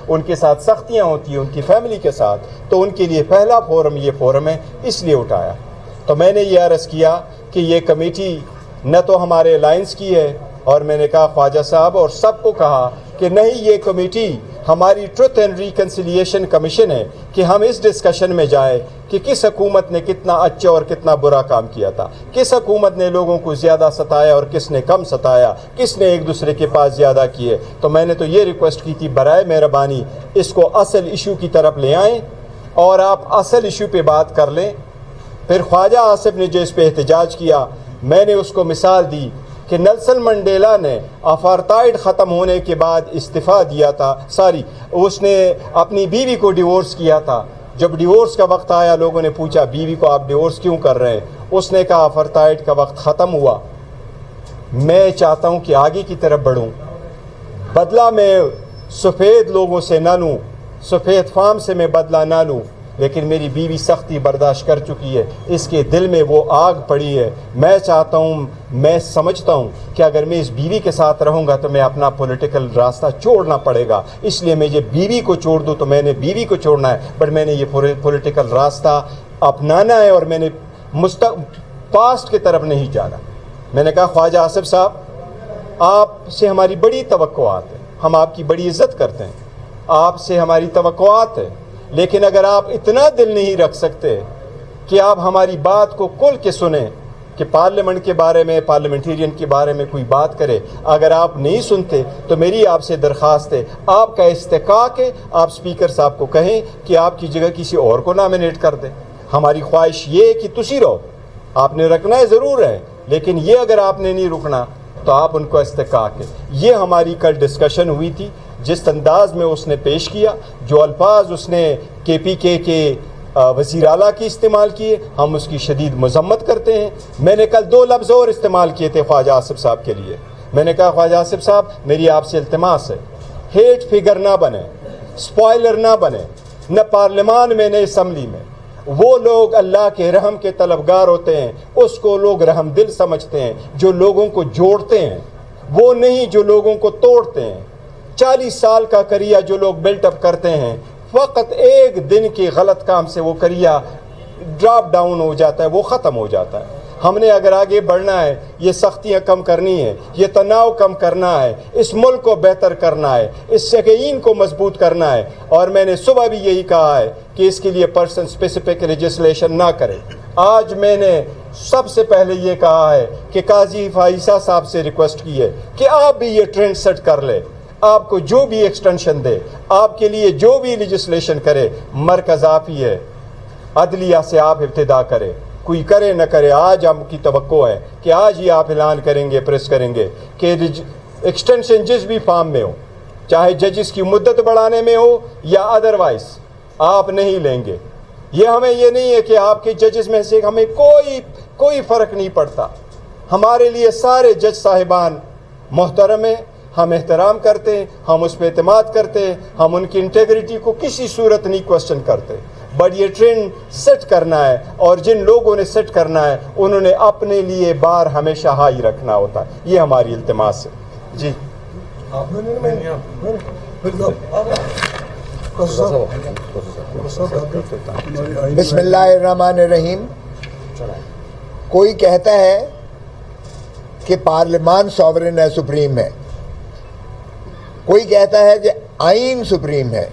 ان کے ساتھ سختیاں ہوتی ہیں ان کی فیملی کے ساتھ، تو ان کے لیے پہلا فورم یہ فورم ہے، اس لیے اٹھایا۔ تو میں نے یہ عرض کیا کہ یہ کمیٹی نہ تو ہمارے الائنس کی ہے، اور میں نے کہا خواجہ صاحب اور سب کو کہا کہ نہیں، یہ کمیٹی ہماری ٹروتھ اینڈ ریکنسیلیشن کمیشن ہے کہ ہم اس ڈسکشن میں جائیں کہ کس حکومت نے کتنا اچھا اور کتنا برا کام کیا تھا، کس حکومت نے لوگوں کو زیادہ ستایا اور کس نے کم ستایا، کس نے ایک دوسرے کے پاس زیادہ کیے۔ تو میں نے تو یہ ریکویسٹ کی تھی برائے مہربانی اس کو اصل ایشو کی طرف لے آئیں اور آپ اصل ایشو پہ بات کر لیں۔ پھر خواجہ آصف نے جو اس پہ احتجاج کیا، میں نے اس کو مثال دی کہ نیلسن منڈیلا نے اپارتھائڈ ختم ہونے کے بعد استعفیٰ دیا تھا، اس نے اپنی بیوی کو ڈیورس کیا تھا۔ جب ڈیورس کا وقت آیا لوگوں نے پوچھا بیوی کو آپ ڈیورس کیوں کر رہے ہیں؟ اس نے کہا اپارتھائڈ کا وقت ختم ہوا، میں چاہتا ہوں کہ آگے کی طرف بڑھوں، بدلہ میں سفید لوگوں سے نہ لوں، سفید فام سے میں بدلہ نہ لوں، لیکن میری بیوی سختی برداشت کر چکی ہے، اس کے دل میں وہ آگ پڑی ہے۔ میں چاہتا ہوں، میں سمجھتا ہوں کہ اگر میں اس بیوی کے ساتھ رہوں گا تو میں اپنا پولیٹیکل راستہ چھوڑنا پڑے گا، اس لیے میں یہ بیوی کو چھوڑ دوں تو میں نے بیوی کو چھوڑنا ہے، بٹ میں نے یہ پولیٹیکل راستہ اپنانا ہے اور میں نے پاسٹ کی طرف نہیں جانا۔ میں نے کہا خواجہ آصف صاحب، آپ سے ہماری بڑی توقعات ہیں، ہم آپ کی بڑی عزت کرتے ہیں، آپ سے ہماری توقعات ہے، لیکن اگر آپ اتنا دل نہیں رکھ سکتے کہ آپ ہماری بات کو کھل کے سنیں کہ پارلیمنٹ کے بارے میں، پارلیمنٹیرین کے بارے میں کوئی بات کرے، اگر آپ نہیں سنتے تو میری آپ سے درخواست ہے، آپ کا استحقاق ہے، آپ اسپیکر صاحب کو کہیں کہ آپ کی جگہ کسی اور کو نامینیٹ کر دیں۔ ہماری خواہش یہ ہے کہ تسی رہو، آپ نے رکھنا ہے ضرور ہے، لیکن یہ اگر آپ نے نہیں رکنا تو آپ ان کو استحقاق ہے۔ یہ ہماری کل ڈسکشن ہوئی تھی، جس انداز میں اس نے پیش کیا، جو الفاظ اس نے کے پی کے وزیر اعلیٰ کی استعمال کیے، ہم اس کی شدید مذمت کرتے ہیں۔ میں نے کل 2 لفظ اور استعمال کیے تھے خواجہ آصف صاحب کے لیے۔ میں نے کہا خواجہ آصف صاحب، میری آپ سے التماس ہے، ہیٹ فگر نہ بنے، سپوائلر نہ بنے، نہ پارلیمان میں نہ اسمبلی میں۔ وہ لوگ اللہ کے رحم کے طلبگار ہوتے ہیں، اس کو لوگ رحم دل سمجھتے ہیں، جو لوگوں کو جوڑتے ہیں، وہ نہیں جو لوگوں کو توڑتے ہیں۔ 40 سال کا کریہ جو لوگ بلٹ اپ کرتے ہیں، فقط ایک دن کے غلط کام سے وہ کریہ ڈراپ ڈاؤن ہو جاتا ہے، وہ ختم ہو جاتا ہے۔ ہم نے اگر آگے بڑھنا ہے، یہ سختیاں کم کرنی ہے، یہ تناؤ کم کرنا ہے، اس ملک کو بہتر کرنا ہے، اس سیکین کو مضبوط کرنا ہے، اور میں نے صبح بھی یہی کہا ہے کہ اس کے لیے پرسن اسپیسیفک لیجسلیشن نہ کرے۔ آج میں نے سب سے پہلے یہ کہا ہے کہ قاضی فائزہ صاحب سے ریکویسٹ کی ہے کہ آپ بھی یہ ٹرینڈ سیٹ کر لے، آپ کو جو بھی ایکسٹینشن دے، آپ کے لیے جو بھی لیجسلیشن کرے، مرکز آپ ہی ہے، عدلیہ سے آپ ابتدا کرے، کوئی کرے نہ کرے۔ آج آپ کی توقع ہے کہ آج ہی آپ اعلان کریں گے، پریس کریں گے کہ ایکسٹینشن جس بھی فارم میں ہو، چاہے ججز کی مدت بڑھانے میں ہو یا ادروائز، آپ نہیں لیں گے۔ یہ ہمیں یہ نہیں ہے کہ آپ کے ججز میں سے ہمیں کوئی فرق نہیں پڑتا، ہمارے لیے سارے جج صاحبان محترم ہیں، ہم احترام کرتے ہیں، ہم اس پہ اعتماد کرتے ہیں، ہم ان کی انٹیگریٹی کو کسی صورت نہیں کوسچن کرتے، بٹ یہ ٹرینڈ سیٹ کرنا ہے، اور جن لوگوں نے سیٹ کرنا ہے انہوں نے اپنے لیے بار ہمیشہ ہائی رکھنا ہوتا ہے۔ یہ ہماری التماس ہے۔ جی بسم اللہ الرحمن الرحیم۔ کوئی کہتا ہے کہ پارلیمان سوورن ہے، سپریم ہے، کوئی کہتا ہے کہ آئین سپریم ہے۔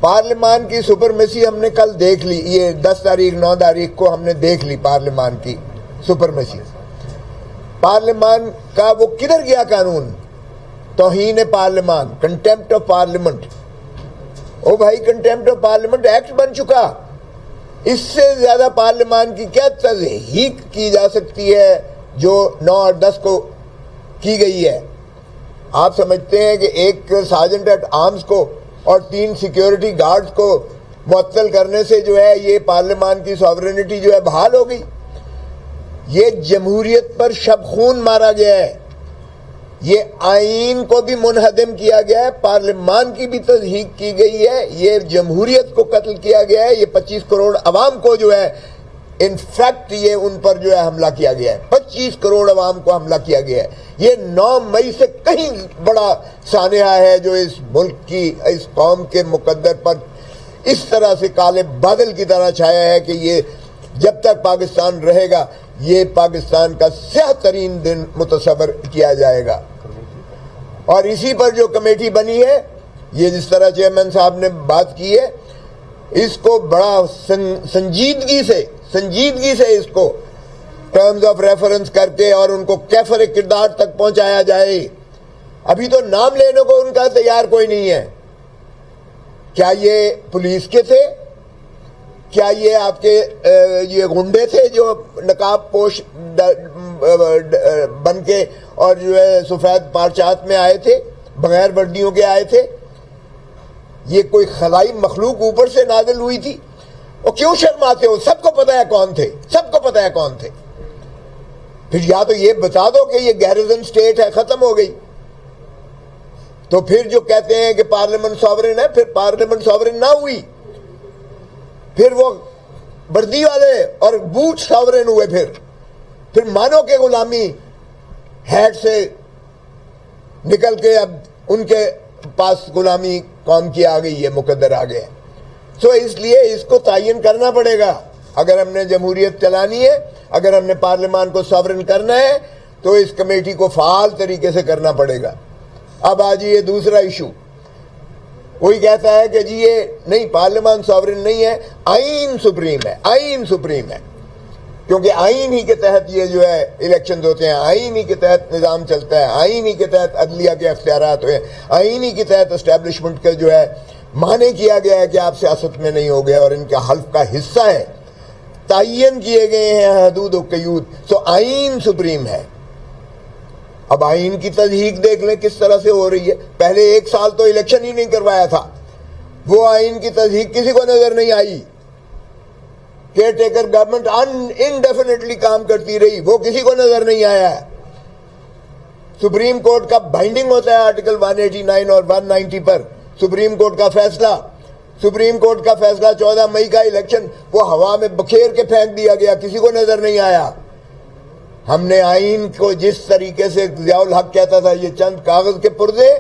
پارلیمان کی سپرمیسی ہم نے کل دیکھ لی، یہ 10 تاریخ 9 تاریخ کو ہم نے دیکھ لی پارلیمان کی سپرمیسی۔ پارلیمان کا وہ کدھر گیا قانون؟ توہین پارلیمان، کنٹیمپٹ آف پارلیمنٹ۔ او بھائی، کنٹیمپٹ آف پارلیمنٹ ایکٹ بن چکا، اس سے زیادہ پارلیمان کی کیا تضحیق کی جا سکتی ہے جو 9 اور 10 کو کی گئی ہے؟ آپ سمجھتے ہیں کہ ایک سارجنٹ ایٹ آرمز کو اور 3 سیکیورٹی گارڈز کو معطل کرنے سے جو ہے یہ پارلیمان کی سوورنٹی جو ہے بحال ہو گئی؟ یہ جمہوریت پر شب خون مارا گیا ہے، یہ آئین کو بھی منہدم کیا گیا ہے، پارلیمان کی بھی تضحیق کی گئی ہے، یہ جمہوریت کو قتل کیا گیا ہے، یہ 25 کروڑ عوام کو جو ہے انفیکٹ یہ ان پر جو ہے حملہ کیا گیا ہے, 25 کروڑ عوام کو حملہ کیا گیا ہے. یہ 9 مئی سے کہیں بڑا سانحہ ہے جو اس ملک کی, اس قوم کے مقدر پر اس طرح سے کالے بادل کی طرح چھایا ہے کہ یہ جب تک پاکستان رہے گا یہ پاکستان کا سیاہ ترین دن متصور کیا جائے گا. اور اسی پر جو کمیٹی بنی ہے, یہ جس طرح چیئرمین صاحب نے بات کی ہے, اس کو بڑا سنجیدگی سے اس کو ٹرمز آف ریفرنس کر کے اور ان کو کیفر کردار تک پہنچایا جائے. ابھی تو نام لینے کو ان کا تیار کوئی نہیں ہے. کیا یہ پولیس کے تھے؟ کیا یہ آپ کے یہ غنڈے تھے جو نقاب پوش بن کے اور جو ہے سفید پارچات میں آئے تھے, بغیر وردیوں کے آئے تھے؟ یہ کوئی خلائی مخلوق اوپر سے نازل ہوئی تھی؟ اور کیوں شرماتے ہو؟ سب کو پتہ ہے کون تھے, سب کو پتہ ہے کون تھے. پھر یا تو یہ بتا دو کہ یہ گیریزن سٹیٹ ہے, ختم ہو گئی. تو پھر جو کہتے ہیں کہ پارلیمنٹ ساورن ہے, پھر پارلیمنٹ ساورن نہ ہوئی, پھر وہ وردی والے اور بوٹ ساورن ہوئے. پھر مانو کہ غلامی ہیڈ سے نکل کے اب ان کے پاس غلامی قوم کی آ گئی ہے, مقدر آ گئے. سو اس لیے اس کو تعین کرنا پڑے گا. اگر ہم نے جمہوریت چلانی ہے, اگر ہم نے پارلیمان کو ساورن کرنا ہے, تو اس کمیٹی کو فعال طریقے سے کرنا پڑے گا. اب آج یہ دوسرا ایشو, کوئی کہتا ہے کہ جی یہ نہیں, پارلیمان ساورن نہیں ہے, آئین سپریم ہے. آئین سپریم ہے کیونکہ آئین ہی کے تحت یہ جو ہے الیکشنز ہوتے ہیں, آئین ہی کے تحت نظام چلتا ہے, آئین ہی کے تحت عدلیہ کے اختیارات ہوئے, آئین ہی کے تحت اسٹیبلشمنٹ کا جو ہے معنی کیا گیا ہے کہ آپ سیاست میں نہیں ہو گئے اور ان کا حلف کا حصہ ہے, تعین کیے گئے ہیں حدود و قیود. سو آئین سپریم ہے. اب آئین کی تضحیق دیکھ لیں کس طرح سے ہو رہی ہے. پہلے 1 سال تو الیکشن ہی نہیں کروایا تھا, وہ آئین کی تضحیق کسی کو نظر نہیں آئی. کیئر ٹیکر گورنمنٹ انڈیفینیٹلی کام کرتی رہی, وہ کسی کو نظر نہیں آیا ہے. سپریم کورٹ کا بائنڈنگ ہوتا ہے آرٹیکل 189 اور 190 پر, سپریم کورٹ کا فیصلہ. سپریم کورٹ کا فیصلہ 14 مئی کا الیکشن وہ ہوا میں بکھیر کے پھینک دیا گیا, کسی کو نظر نہیں آیا. ہم نے آئین کو جس طریقے سے ضیاء الحق کہتا تھا یہ چند کاغذ کے پرزے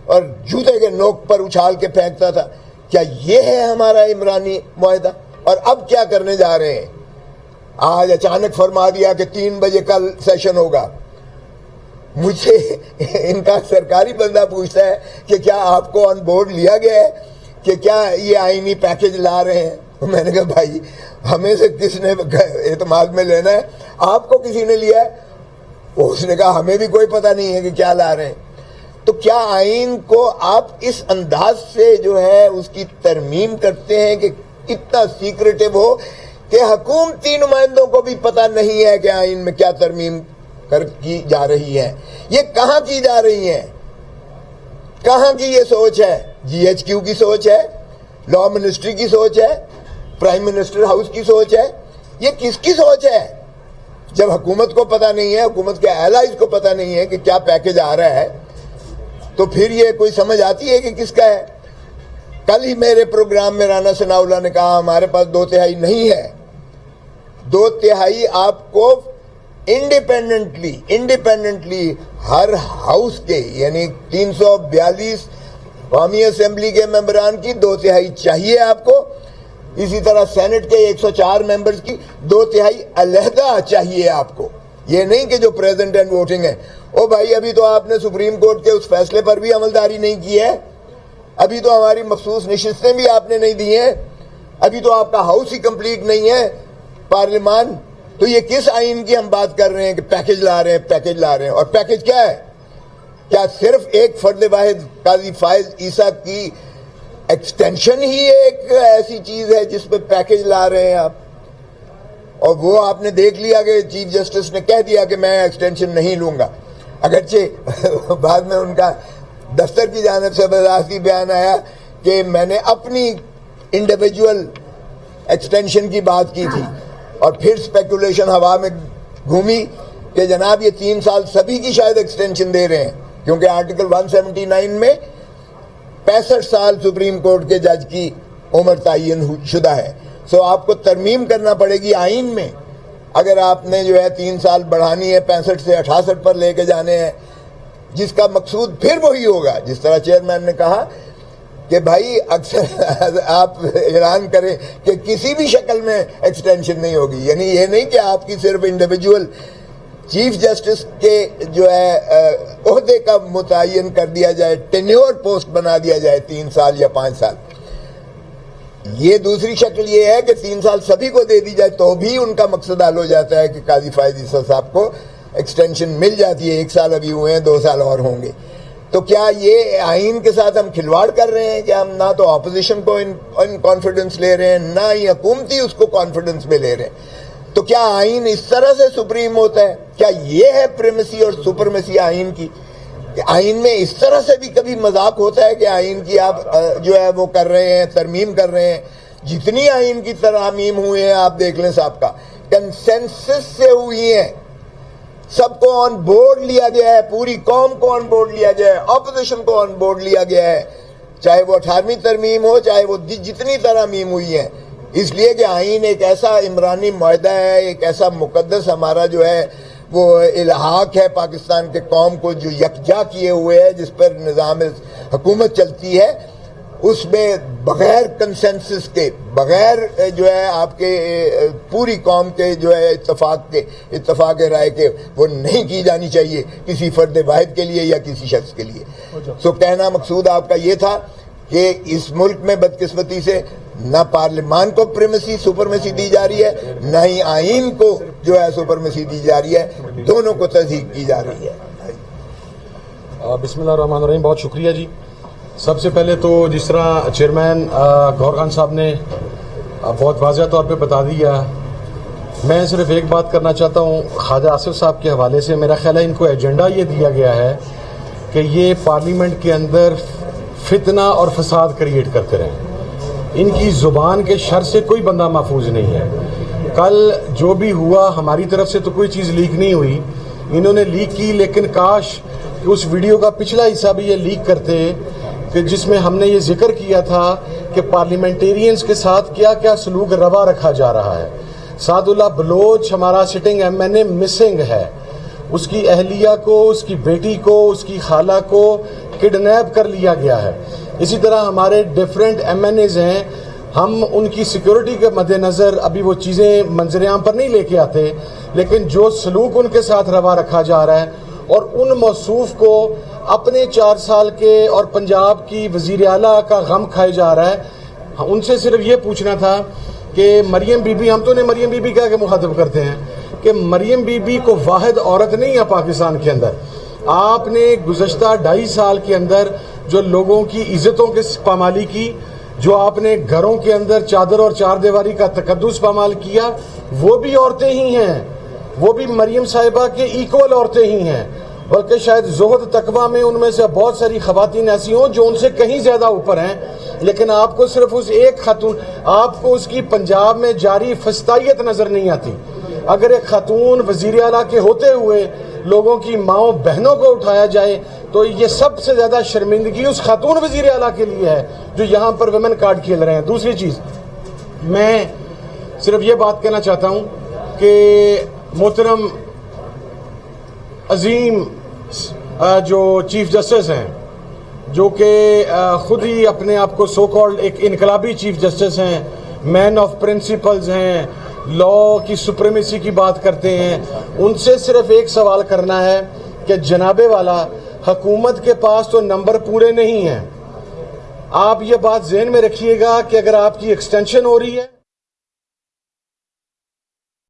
اور جوتے کے نوک پر اچھال کے پھینکتا تھا, کیا یہ ہے ہمارا عمرانی معاہدہ؟ اور اب کیا کرنے جا رہے ہیں؟ آج اچانک فرما دیا کہ 3 بجے کل سیشن ہوگا. مجھ سے ان کا سرکاری بندہ پوچھتا ہے کہ کیا آپ کو آن بورڈ لیا گیا ہے کہ کیا یہ آئینی پیکج لا رہے ہیں؟ میں نے کہا بھائی ہمیں سے کس نے اعتماد میں لینا ہے, آپ کو کسی نے لیا ہے؟ اس نے کہا ہمیں بھی کوئی پتہ نہیں ہے کہ کیا لا رہے ہیں. تو کیا آئین کو آپ اس انداز سے جو ہے اس کی ترمیم کرتے ہیں کہ اتنا سیکریٹو ہو کہ حکومتی نمائندوں کو بھی پتہ نہیں ہے کہ آئین میں کیا ترمیم کی جا رہی ہے, یہ کہاں کی جا رہی ہیں, کہاں کی یہ سوچ ہے؟ جی ایچ کیو کی سوچ ہے, لا منسٹری کی سوچ ہے, پرائم منسٹر ہاؤس کی سوچ ہے, یہ کس کی سوچ ہے؟ جب حکومت کو پتہ نہیں ہے, حکومت کے ایلائز کو پتہ نہیں ہے کہ کیا پیکج آ رہا ہے, تو پھر یہ کوئی سمجھ آتی ہے کہ کس کا ہے؟ کل ہی میرے پروگرام میں رانا ثناء اللہ نے کہا ہمارے پاس 2/3 نہیں ہے. 2/3 آپ کو انڈیپینڈنٹلی ہر ہاؤس کے یعنی 342 قومی اسمبلی کے ممبران کی 2/3 چاہیے آپ کو. اسی طرح سینٹ کے 104 ممبرز کی 2/3 علیحدہ چاہیے آپ کو. یہ نہیں کہ جو پریزنٹ اینڈ ووٹنگ ہے. او بھائی ابھی تو آپ نے سپریم کورٹ کے اس فیصلے پر بھی عملداری نہیں کی ہے, ابھی تو ہماری مخصوص نشستیں بھی آپ نے نہیں دی ہیں, ابھی تو آپ کا ہاؤس ہی کمپلیٹ نہیں ہے پارلیمان. تو یہ کس آئین کی ہم بات کر رہے ہیں کہ پیکج لا رہے ہیں, پیکج لا رہے ہیں؟ اور پیکج کیا ہے؟ کیا صرف ایک فرد واحد قاضی فائز عیسیٰ کی ایکسٹینشن ہی ایک ایسی چیز ہے جس پہ پیکج لا رہے ہیں آپ؟ اور وہ آپ نے دیکھ لیا کہ چیف جسٹس نے کہہ دیا کہ میں ایکسٹینشن نہیں لوں گا, اگرچہ بعد میں ان کا دفتر کی جانب سے بذاتی بیان آیا کہ میں نے اپنی انڈیویجول ایکسٹینشن کی بات کی تھی, اور پھر سپیکولیشن ہوا میں گھومی کہ جناب یہ 3 سال سبھی کی شاید ایکسٹینشن دے رہے ہیں, کیونکہ آرٹیکل 179 میں 65 سال سپریم کورٹ کے جج کی عمر تعین شدہ ہے. سو آپ کو ترمیم کرنا پڑے گی آئین میں. اگر آپ نے جو ہے 3 سال بڑھانی ہے 65 سے 68 پر لے کے جانے ہیں, جس کا مقصود پھر وہی ہوگا جس طرح چیئرمین نے کہا کہ بھائی اکثر آپ اعلان کریں کہ کسی بھی شکل میں ایکسٹینشن نہیں ہوگی, یعنی یہ نہیں کہ آپ کی صرف انڈیویجول چیف جسٹس کے جو ہے عہدے کا متعین کر دیا جائے, ٹینیور پوسٹ بنا دیا جائے 3 سال یا 5 سال. یہ دوسری شکل یہ ہے کہ 3 سال سبھی کو دے دی جائے تو بھی ان کا مقصد حل ہو جاتا ہے کہ قاضی فائز عیسیٰ صاحب کو ایکسٹینشن مل جاتی ہے. 1 سال ابھی ہوئے ہیں, 2 سال اور ہوں گے. تو کیا یہ آئین کے ساتھ ہم کھلواڑ کر رہے ہیں کہ ہم نہ تو اپوزیشن کو ان کانفیڈنس لے رہے ہیں, نہ ہی حکومتی اس کو کانفیڈنس میں لے رہے ہیں؟ تو کیا آئین اس طرح سے سپریم ہوتا ہے؟ کیا یہ ہے پریمیسی اور سپرمیسی آئین کی؟ کہ آئین میں اس طرح سے بھی کبھی مذاق ہوتا ہے کہ آئین کی آپ جو ہے وہ کر رہے ہیں, ترمیم کر رہے ہیں. جتنی آئین کی ترامیم ہوئی ہیں آپ دیکھ لیں, صاحب کا کنسنسس سے ہوئی ہیں, سب کو آن بورڈ لیا گیا ہے, پوری قوم کو آن بورڈ لیا گیا ہے, اپوزیشن کو آن بورڈ لیا گیا ہے, چاہے وہ 18ویں ترمیم ہو, چاہے وہ جتنی ترامیم ہوئی ہیں. اس لیے کہ آئین ایک ایسا عمرانی معاہدہ ہے, ایک ایسا مقدس ہمارا جو ہے وہ الحاق ہے پاکستان کے قوم کو جو یکجا کیے ہوئے ہے, جس پر نظام حکومت چلتی ہے. اس میں بغیر کنسنسس کے, بغیر جو ہے آپ کے پوری قوم کے جو ہے اتفاق رائے کے وہ نہیں کی جانی چاہیے کسی فرد واحد کے لیے یا کسی شخص کے لیے. سو کہنا مقصود آپ کا یہ تھا کہ اس ملک میں بدقسمتی سے نہ پارلیمان کو پریمیسی سپرمیسی دی جا رہی ہے, نہ ہی آئین کو جو ہے سپرمیسی دی جا رہی ہے, دونوں کو تصدیق کی جا رہی ہے. بسم اللہ الرحمن الرحیم. بہت شکریہ جی. سب سے پہلے تو جس طرح چیئرمین گور خان صاحب نے بہت واضح طور پہ بتا دیا, میں صرف ایک بات کرنا چاہتا ہوں خواجہ آصف صاحب کے حوالے سے. میرا خیال ہے ان کو ایجنڈا یہ دیا گیا ہے کہ یہ پارلیمنٹ کے اندر فتنہ اور فساد کریٹ کرتے رہیں. ان کی زبان کے شر سے کوئی بندہ محفوظ نہیں ہے. کل جو بھی ہوا ہماری طرف سے تو کوئی چیز لیک نہیں ہوئی, انہوں نے لیک کی, لیکن کاش اس ویڈیو کا پچھلا حصہ بھی یہ لیک کرتے کہ جس میں ہم نے یہ ذکر کیا تھا کہ پارلیمنٹیرینز کے ساتھ کیا کیا سلوک روا رکھا جا رہا ہے. سعد اللہ بلوچ ہمارا sitting M N A missing ہے, اس کی اہلیہ کو, اس کی بیٹی کو, اس کی خالہ کو کڈنیپ کر لیا گیا ہے. اسی طرح ہمارے ڈیفرنٹ ایم این ایز ہیں, ہم ان کی سیکیورٹی کے مد نظر ابھی وہ چیزیں منظر عام پر نہیں لے کے آتے, لیکن جو سلوک ان کے ساتھ روا رکھا جا رہا ہے اور ان موصوف کو اپنے 4 سال کے اور پنجاب کی وزیر اعلیٰ کا غم کھائے جا رہا ہے. ان سے صرف یہ پوچھنا تھا کہ مریم بی بی, ہم تو انہیں مریم بی بی کہہ کے مخاطب کرتے ہیں, کہ مریم بی بی کو واحد عورت نہیں ہے پاکستان کے اندر. آپ نے گزشتہ 2.5 سال کے اندر جو لوگوں کی عزتوں کے پامالی کی, جو آپ نے گھروں کے اندر چادر اور چار دیواری کا تقدس پامال کیا, وہ بھی عورتیں ہی ہیں, وہ بھی مریم صاحبہ کے ایکول عورتیں ہی ہیں. بلکہ شاید زہد تقویٰ میں ان میں سے بہت ساری خواتین ایسی ہوں جو ان سے کہیں زیادہ اوپر ہیں, لیکن آپ کو صرف اس ایک خاتون, آپ کو اس کی پنجاب میں جاری فسطائیت نظر نہیں آتی. اگر ایک خاتون وزیر اعلیٰ کے ہوتے ہوئے لوگوں کی ماؤں بہنوں کو اٹھایا جائے تو یہ سب سے زیادہ شرمندگی اس خاتون وزیر اعلیٰ کے لیے ہے جو یہاں پر ویمن کارڈ کھیل رہے ہیں. دوسری چیز, میں صرف یہ بات کہنا چاہتا ہوں کہ محترم عظیم جو چیف جسٹس ہیں, جو کہ خود ہی اپنے آپ کو سو کالڈ ایک انقلابی چیف جسٹس ہیں, مین آف پرنسپلز ہیں, لا کی سپریمیسی کی بات کرتے ہیں, ان سے صرف ایک سوال کرنا ہے کہ جناب والا, حکومت کے پاس تو نمبر پورے نہیں ہیں. آپ یہ بات ذہن میں رکھیے گا کہ اگر آپ کی ایکسٹینشن ہو رہی ہے